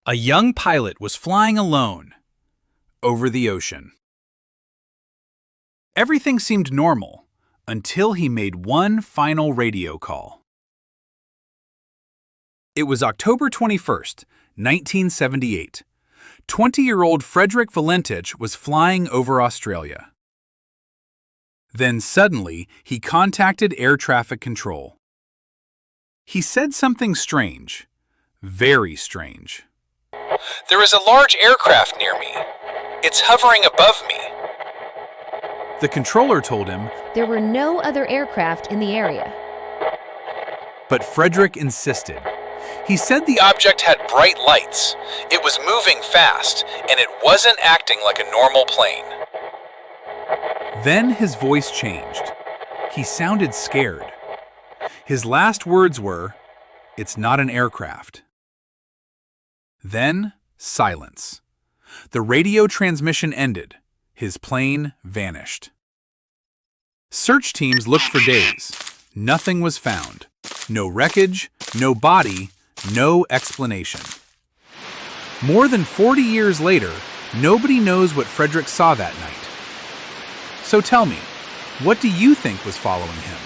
A young pilot was flying alone over the ocean. Everything seemed normal until he made one final radio call. It was October 21st, 1978. 20-year-old Frederick Valentich was flying over Australia. Then suddenly, he contacted air traffic control. He said something strange, very strange. "There is a large aircraft near me. It's hovering above me." The controller told him, There were no other aircraft in the area. but Frederick insisted. He said the object had bright lights. It was moving fast, and it wasn't acting like a normal plane. Then his voice changed. He sounded scared. His last words were, "It's not an aircraft." Then, silence. The radio transmission ended. His plane vanished. Search teams looked for days. Nothing was found. No wreckage, no body, no explanation. More than 40 years later, nobody knows what Frederick saw that night. So tell me, what do you think was following him?